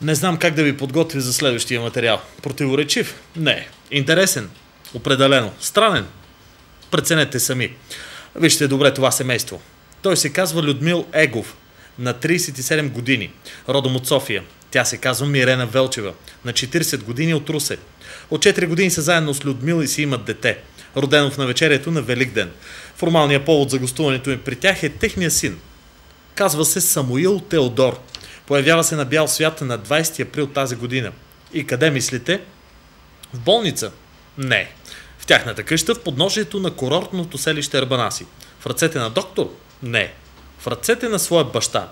Не знам как да ви подготвя за следващия материал. Противоречив? Не. Интересен? Определено. Странен? Преценете сами. Вижте добре това семейство. Той се казва Людмил Егов, на 37 години, родом от София. Тя се казва Мирена Велчева, на 40 години от Русе. От 4 години са заедно с Людмил и си имат дете, родено в навечерието на Великден. Формалният повод за гостуването им при тях е техния син. Казва се Самуил Теодор. Появява се на бял свят на 20 април тази година. И къде мислите? В болница? Не. В тяхната къща в подножието на курортното селище Арбанаси. В ръцете на доктор? Не. В ръцете на своя баща.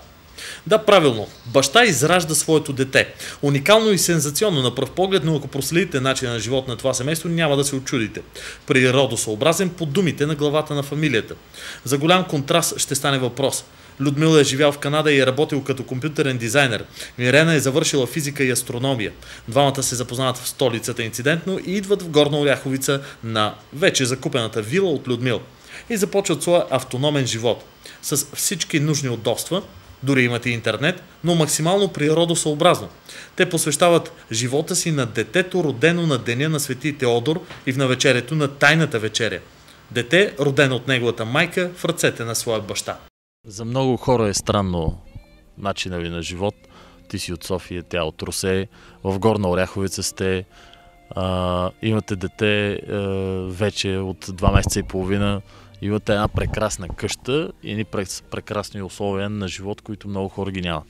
Да, правилно. Баща изражда своето дете. Уникално и сензационно на пръв поглед, но ако проследите начина на живот на това семейство, няма да се очудите. Природосъобразен по думите на главата на фамилията. За голям контраст ще стане въпрос. Людмил е живял в Канада и е работил като компютърен дизайнер. Мирена е завършила физика и астрономия. Двамата се запознават в столицата инцидентно и идват в Горна Оряховица на вече закупената вила от Людмил. И започват своя автономен живот. С всички нужни удобства, дори имат и интернет, но максимално природосъобразно. Те посвещават живота си на детето, родено на деня на Свети Теодор и в навечерието на Тайната вечеря. Дете, родено от неговата майка в ръцете на своя баща. За много хора е странно начина ви на живот. Ти си от София, тя от Русе, в Горна Оряховица сте, имате дете вече от 2 месеца и половина, имате една прекрасна къща и едни прекрасни условия на живот, които много хора ги нямат.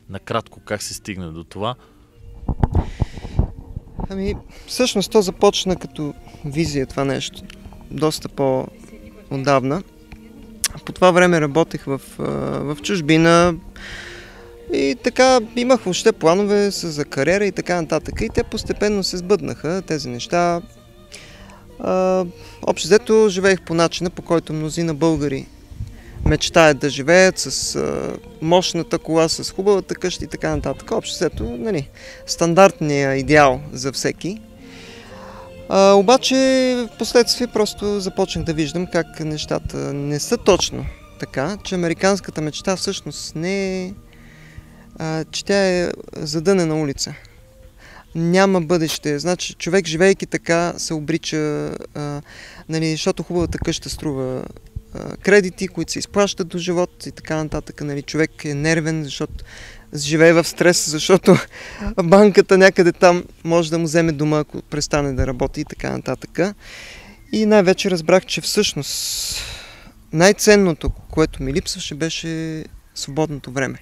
Накратко, как се стигна до това? Всъщност то започна като визия това нещо, доста по-отдавна. По това време работех в чужбина и така имах въобще планове за кариера и така нататък. И те постепенно се сбъднаха, тези неща. Общо взето живеех по начина, по който мнозина българи мечтаят да живеят, с мощната кола, с хубавата къща и така нататък. Общо взето, нали, стандартният идеал за всеки. Обаче в последствие просто започнах да виждам как нещата не са точно така, че американската мечта всъщност не е, че тя е задънена улица. Няма бъдеще. Значи човек, живейки така, се обрича, нали, защото хубавата къща струва кредити, които се изплащат до живот и така нататък. Нали, човек е нервен, защото живее в стрес, защото банката някъде там може да му вземе дома, ако престане да работи и така нататък. И най-вече разбрах, че всъщност най-ценното, което ми липсваше, беше свободното време.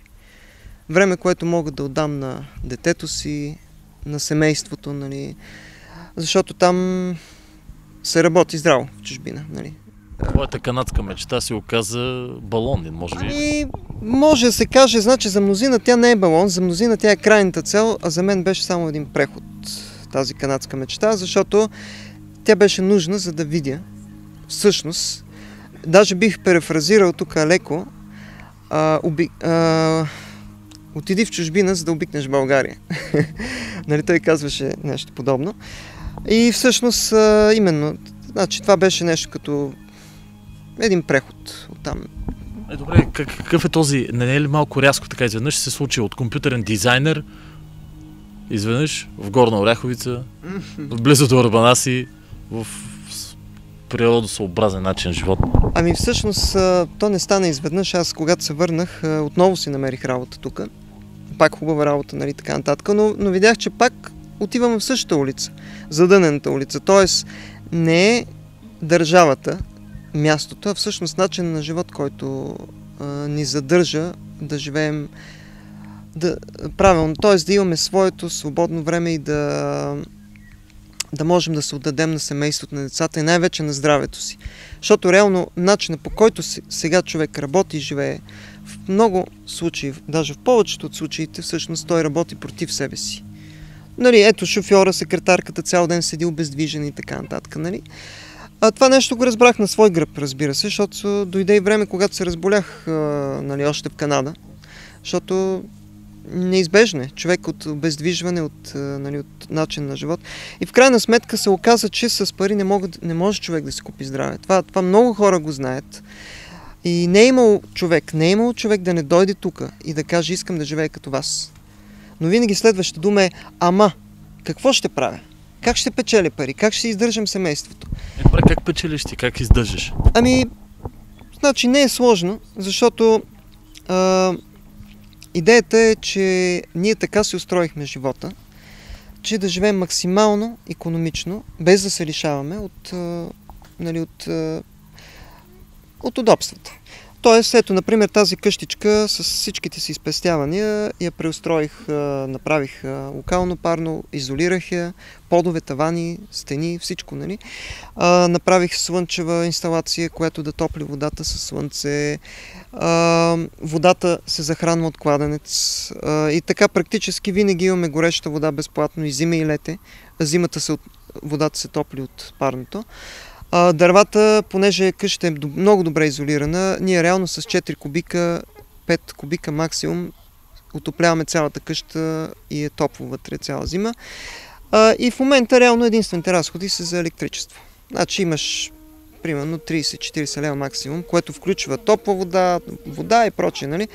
Време, което мога да отдам на детето си, на семейството, нали, защото там се работи здраво в чужбина. Нали. Твоята канадска мечта се оказа балон, може би? Може да се каже, значи за мнозина тя не е балон, за мнозина тя е крайната цел, а за мен беше само един преход тази канадска мечта, защото тя беше нужна, за да видя всъщност, даже бих перефразирал тук леко, отиди в чужбина, за да обикнеш България. Нали, той казваше нещо подобно. И всъщност именно, значи това беше нещо като един преход оттам. Добре, какъв е този, не е ли малко рязко така изведнъж се случи от компютърен дизайнер, изведнъж в Горна Оряховица, близо до Арбанаси, в природосъобразен начин живот? Всъщност то не стана изведнъж. Аз когато се върнах, отново си намерих работа тук. Пак хубава работа, нали, така нататък, но видях, че пак отивам в същата улица, задънената улица. Тоест не е държавата, мястото, а всъщност начин на живот, който ни задържа да живеем правилно. Т.е. да имаме своето свободно време и да можем да се отдадем на семейството, на децата и най-вече на здравето си. Защото реално начинът, по който сега човек работи и живее, в много случаи, даже в повечето от случаите, всъщност той работи против себе си. Нали, ето шофьора, секретарката цял ден седи обездвижен и така нататък. Нали? Това нещо го разбрах на свой гръб, разбира се, защото дойде и време, когато се разболях, нали, още в Канада, защото неизбежно е човек от обездвижване, нали, от начин на живот. И в крайна сметка се оказа, че с пари не може човек да си купи здраве. Това много хора го знаят. И не е имало човек да не дойде тук и да каже, искам да живея като вас. Но винаги следващата дума е ама, какво ще правя? Как ще печеля пари? Как ще издържам семейството? Добре, как печелиш ти? Как издържаш? Значи не е сложно, защото идеята е, че ние така си устроихме живота, че да живеем максимално икономично, без да се лишаваме от удобствата. Тоест, ето, например, тази къщичка с всичките си спестявания я преустроих, направих локално парно, изолирах я, подове, тавани, стени, всичко, нали. Направих слънчева инсталация, която да топли водата със слънце. Водата се захранва от кладенец и така практически винаги имаме гореща вода безплатно и зима и лете. Зимата водата се топли от парното. Дървата, понеже къщата е много добре изолирана, ние реално с 4 кубика, 5 кубика максимум отопляваме цялата къща и е топло вътре цяла зима. И в момента реално единствените разходи са за електричество. Значи имаш примерно 30-40 лева максимум, което включва топла вода и прочее, нали?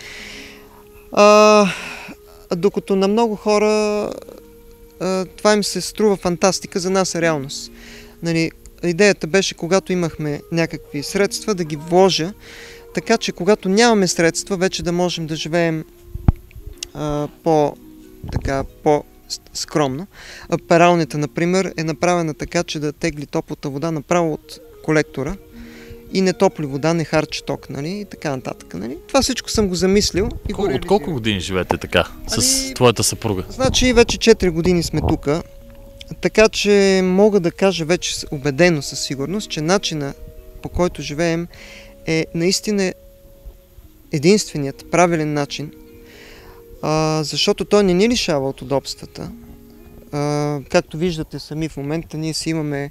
Докато на много хора това им се струва фантастика, за нас е реалност. Нали, идеята беше, когато имахме някакви средства, да ги вложа, така че когато нямаме средства, вече да можем да живеем по-скромно. Пералнята, например, е направена така, че да тегли топлата вода направо от колектора и не топли вода, не харчи ток, нали, и така нататък. Нали. Това всичко съм го замислил. И от колко години живеете така с твоята съпруга? Значи вече 4 години сме тук. Така че мога да кажа вече убедено със сигурност, че начина, по който живеем, е наистина единственият правилен начин, защото той не ни лишава от удобствата. Както виждате сами в момента, ние си имаме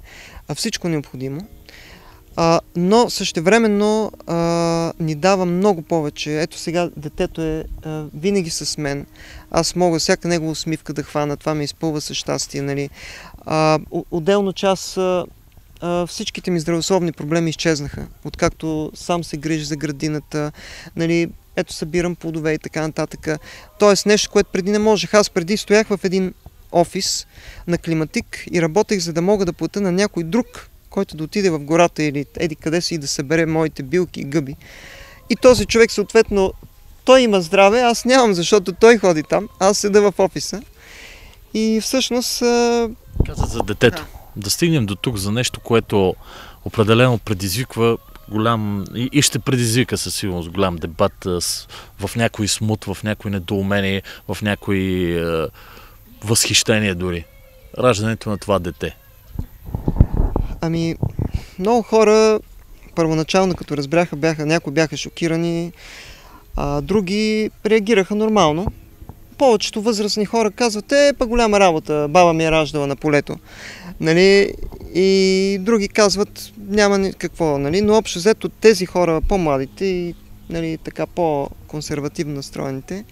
всичко необходимо, но същевременно ни дава много повече. Ето сега детето е винаги с мен. Аз мога всяка негова усмивка да хвана, това ме изпълва със щастие. Нали. Отделно час всичките ми здравословни проблеми изчезнаха, откакто сам се грижа за градината, нали, ето събирам плодове и така нататък. Тоест нещо, което преди не можех. Аз преди стоях в един офис на климатик и работех, за да мога да платя на някой друг, който да отиде в гората или еди къде си и да събере моите билки и гъби. И този човек съответно, той има здраве, аз нямам, защото той ходи там, аз седа в офиса. И всъщност... Каза за детето. Да стигнем до тук за нещо, което определено предизвиква голям и ще предизвика със сигурност голям дебат в някой смут, в някой недоумение, в някой възхищение дори. Раждането на това дете. Много хора първоначално като разбраха, някои бяха шокирани, други реагираха нормално. Повечето възрастни хора казват, голяма работа, баба ми е раждала на полето. Нали? И други казват, няма какво, нали? Но общо взето тези хора, по-младите и нали, така по-консервативно настроените,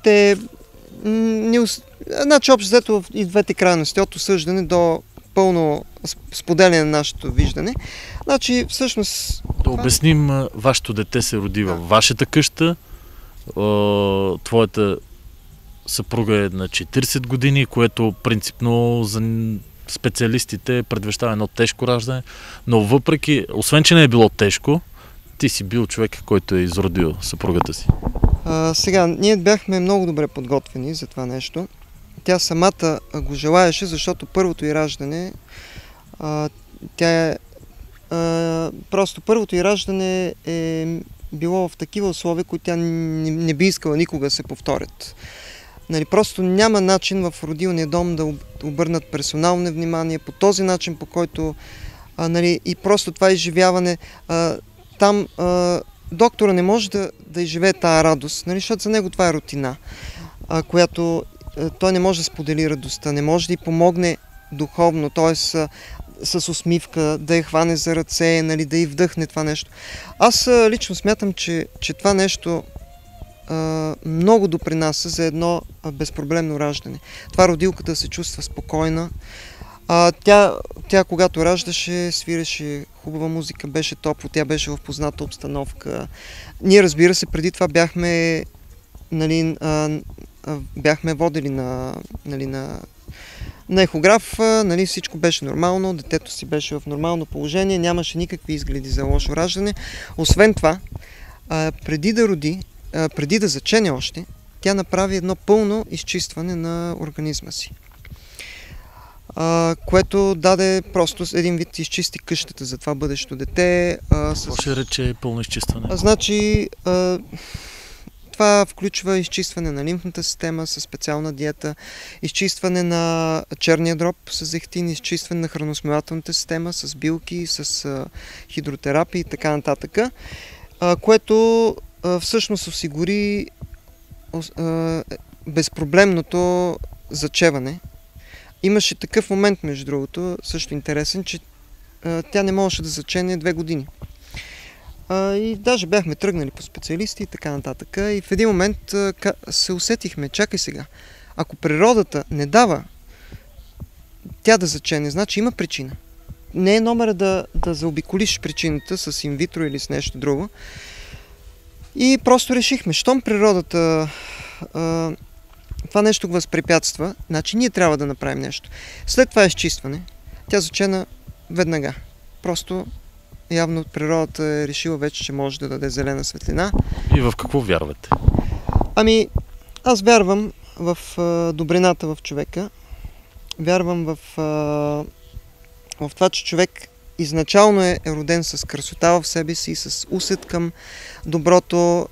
те значи общо взето и двете крайности, от осъждане до пълно споделяне на нашето виждане. Значи всъщност... Да обясним, вашето дете се роди във вашата къща, твоята съпруга е на 40 години, което принципно за специалистите предвещава едно тежко раждане, но въпреки, освен че не е било тежко, ти си бил човек, който е изродил съпругата си. Сега, ние бяхме много добре подготвени за това нещо. Тя самата го желаеше, защото първото й раждане, просто първото й раждане е било в такива условия, които тя не би искала никога да се повторят. Нали, просто няма начин в родилния дом да обърнат персонално внимание по този начин, по който нали, и просто това изживяване. Там доктора не може да изживее тая радост, нали, защото за него това е рутина, която той не може да сподели радостта, не може да й помогне духовно, т.е. с усмивка, да я хване за ръце, нали, да й вдъхне това нещо. Аз лично смятам, че това нещо много допринася за едно безпроблемно раждане. Това родилката се чувства спокойна. Тя когато раждаше, свиреше хубава музика, беше топло, тя беше в позната обстановка. Ние, разбира се, преди това бяхме нали, бяхме водили на ехограф, нали, всичко беше нормално, детето си беше в нормално положение, нямаше никакви изгледи за лошо раждане. Освен това, преди да роди, преди да зачене още, тя направи едно пълно изчистване на организма си. Което даде просто един вид изчисти къщата за това бъдещо дете. Какво ще рече пълно изчистване? Значи, това включва изчистване на лимфната система със специална диета, изчистване на черния дроб с зехтин, изчистване на храносмилателната система с билки, с хидротерапия и така нататък, което всъщност осигури безпроблемното зачеване. Имаше такъв момент, между другото, също интересен, че тя не можеше да зачене 2 години. И даже бяхме тръгнали по специалисти и така нататък. И в един момент се усетихме, чакай сега, ако природата не дава тя да зачене, значи има причина. Не е номера да заобиколиш причината с инвитро или с нещо друго. И просто решихме, щом природата това нещо го възпрепятства, значи ние трябва да направим нещо. След това изчистване, тя зачена веднага. Просто явно природата е решила вече, че може да даде зелена светлина. И в какво вярвате? Ами, аз вярвам в добрината в човека. Вярвам в това, че човек изначално е роден с красота в себе си, с усет към доброто,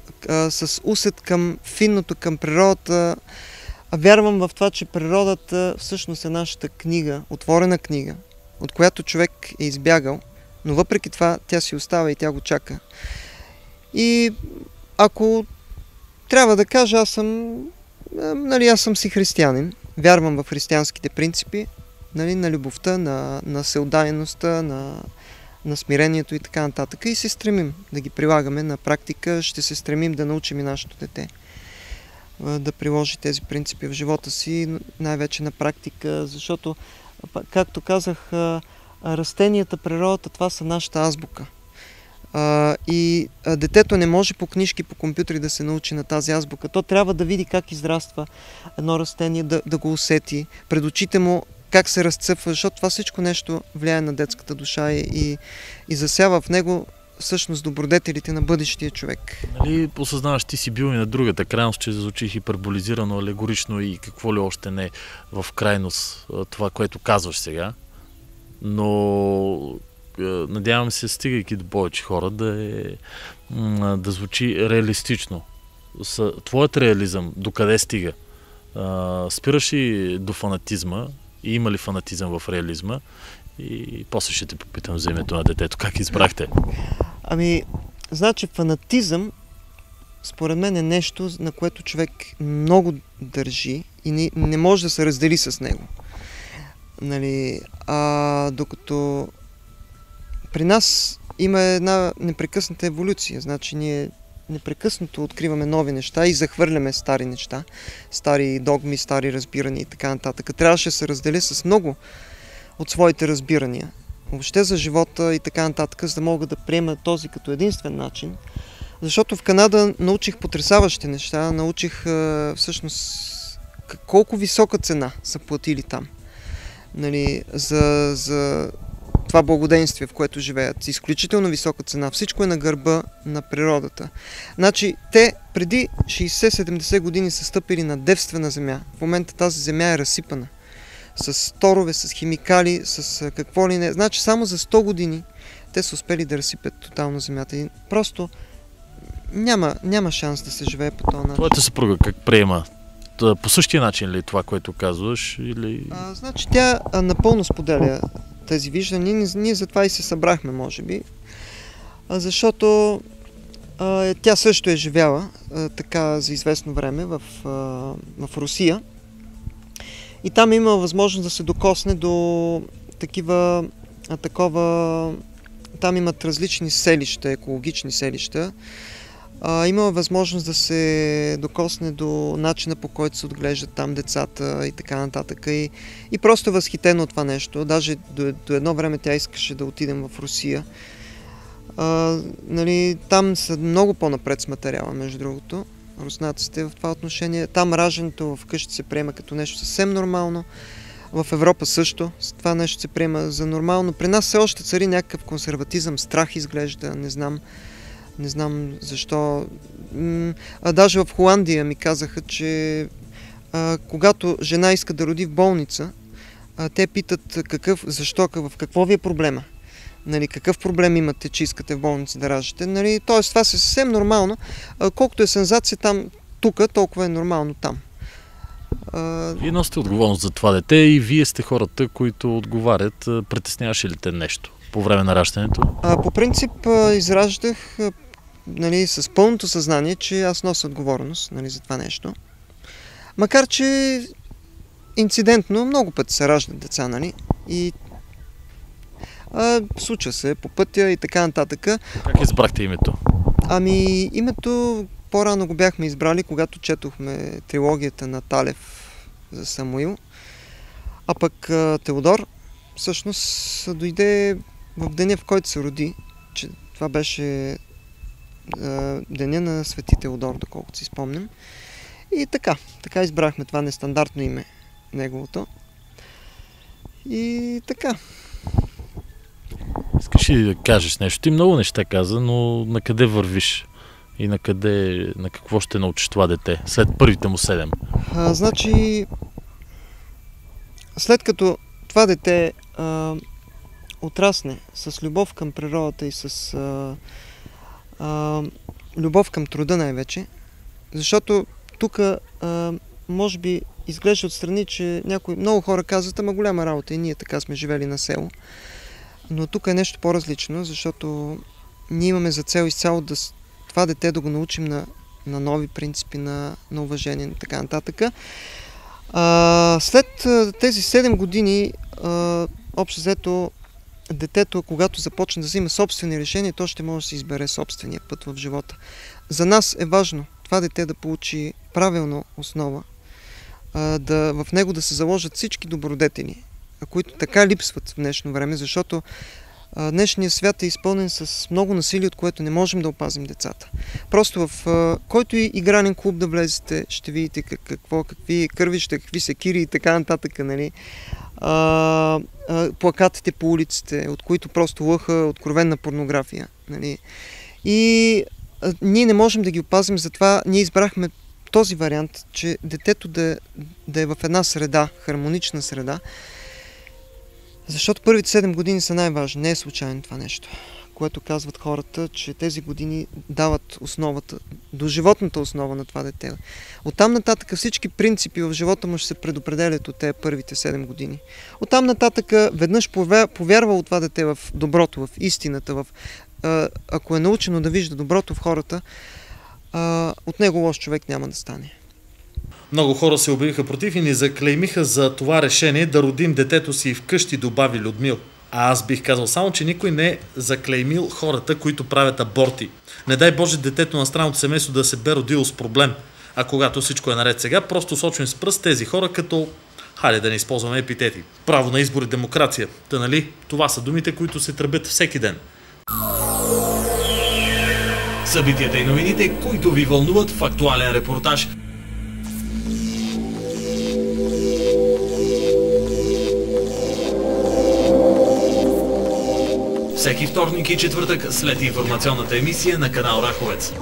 с усет към финното, към природата. Вярвам в това, че природата всъщност е нашата книга, отворена книга, от която човек е избягал, но въпреки това тя си остава и тя го чака. И ако трябва да кажа, аз съм си християнин, вярвам в християнските принципи, нали, на любовта, на всеотдайността, на смирението и така нататък. И се стремим да ги прилагаме на практика, ще се стремим да научим и нашето дете да приложи тези принципи в живота си, най-вече на практика, защото, както казах, растенията, природата, това са нашата азбука. И детето не може по книжки, по компютри да се научи на тази азбука. То трябва да види как израства едно растение, да го усети, пред очите му как се разцъфва, защото това всичко нещо влияе на детската душа и засява в него всъщност добродетелите на бъдещия човек. Нали осъзнаваш, ти си бил и на другата крайност, че звучи хиперболизирано, алегорично и какво ли още не в крайност това, което казваш сега, но надявам се, стигайки до повече хора, да звучи реалистично. Твоят реализъм докъде стига? Спираш ли до фанатизма и има ли фанатизъм в реализма? И после ще те попитам за името на детето. Как избрахте? Ами, значи фанатизъм според мен е нещо, на което човек много държи и не може да се раздели с него. Нали, докато при нас има една непрекъсната еволюция. Значи ние непрекъснато откриваме нови неща и захвърляме стари неща, стари догми, стари разбирания и така нататък. Трябваше да се разделя с много от своите разбирания, въобще за живота и така нататък, за да мога да приема този като единствен начин. Защото в Канада научих потресаващи неща, научих всъщност колко висока цена са платили там. Нали, за това благоденствие, в което живеят. Изключително висока цена. Всичко е на гърба на природата. Значи, те преди 60-70 години са стъпили на девствена земя. В момента тази земя е разсипана. С торове, с химикали, с какво ли не. Значи, само за 100 години те са успели да разсипят тотално земята. И просто няма шанс да се живее по този начин. Твоята съпруга как приема? По същия начин ли това, което казваш? Или... Значи, тя напълно споделя тези виждания. Ние затова и се събрахме, може би. Защото тя също е живяла така за известно време в Русия. И там има възможност да се докосне до там имат различни селища, екологични селища. Има възможност да се докосне до начина, по който се отглеждат там децата и така нататък. И просто е възхитено от това нещо. Даже до едно време тя искаше да отидем в Русия. Нали, там са много по-напред с материала, между другото. руснаците в това отношение. Там раждането вкъщи се приема като нещо съвсем нормално. В Европа също това нещо се приема за нормално. При нас все още цари някакъв консерватизъм, страх изглежда, не знам защо. Даже в Холандия ми казаха, че когато жена иска да роди в болница, те питат защо, в какво ви е проблема. Нали, какъв проблем имате, че искате в болница да раждате. Нали, тоест това е съвсем нормално. Колкото е сензация там, тук, толкова е нормално там. Вие носите отговорност за това дете и вие сте хората, които отговарят. Притесняваше ли те нещо по време на раждането? По принцип израждах, нали, с пълното съзнание, че аз нося отговорност, нали, за това нещо. Макар че инцидентно много пъти се раждат деца, нали, и случва се по пътя и така нататък. Как избрахте името? Името по-рано го бяхме избрали, когато четохме трилогията на Талев за Самуил. А пък Теодор всъщност дойде в деня, в който се роди, че това беше деня на Свети Теодор, доколкото си спомням. И така избрахме това нестандартно име, неговото. И така. Искаш ли да кажеш нещо? Ти много неща каза, но на къде вървиш? И на какво ще научиш това дете след първите му 7? Значи, след като това дете отрасне с любов към природата и с любов към труда най-вече, защото тук може би изглежда отстрани, че много хора казват, ама голяма работа и ние така сме живели на село. Но тук е нещо по-различно, защото ние имаме за цел изцяло това дете да го научим на нови принципи, на уважение и така нататък. След тези 7 години, общо взето, детето, когато започне да взима собствени решения, то ще може да си избере собствения път в живота. За нас е важно това дете да получи правилна основа, в него да се заложат всички добродетели, които така липсват в днешно време, защото днешният свят е изпълнен с много насилие, от което не можем да опазим децата. Просто в който и игрален клуб да влезете, ще видите какви кървища, какви секири и така нататък, нали? Плакатите по улиците, от които просто лъха откровенна порнография. Нали? И ние не можем да ги опазим, затова ние избрахме този вариант, че детето да е в една среда, хармонична среда, защото първите 7 години са най-важни. Не е случайно това нещо, което казват хората, че тези години дават основата, до животната основа на това дете. Оттам нататък всички принципи в живота му ще се предопределят от тези първите 7 години. Оттам нататък веднъж повярвало това дете в доброто, в истината, ако е научено да вижда доброто в хората, от него лош човек няма да стане. Много хора се обявиха против и ни заклеймиха за това решение да родим детето си вкъщи, добави Людмил. А аз бих казал само, че никой не е заклеймил хората, които правят аборти. Не дай Боже детето на странното семейство да се бе родило с проблем. А когато всичко е наред сега, просто сочим с пръст тези хора като... Хайде да не използваме епитети. Право на избор и демокрация. Та нали, това са думите, които се тръбят всеки ден. Събитията и новините, които ви вълнуват в актуален репортаж. Всеки вторник и четвъртък след информационната емисия на канал Раховец.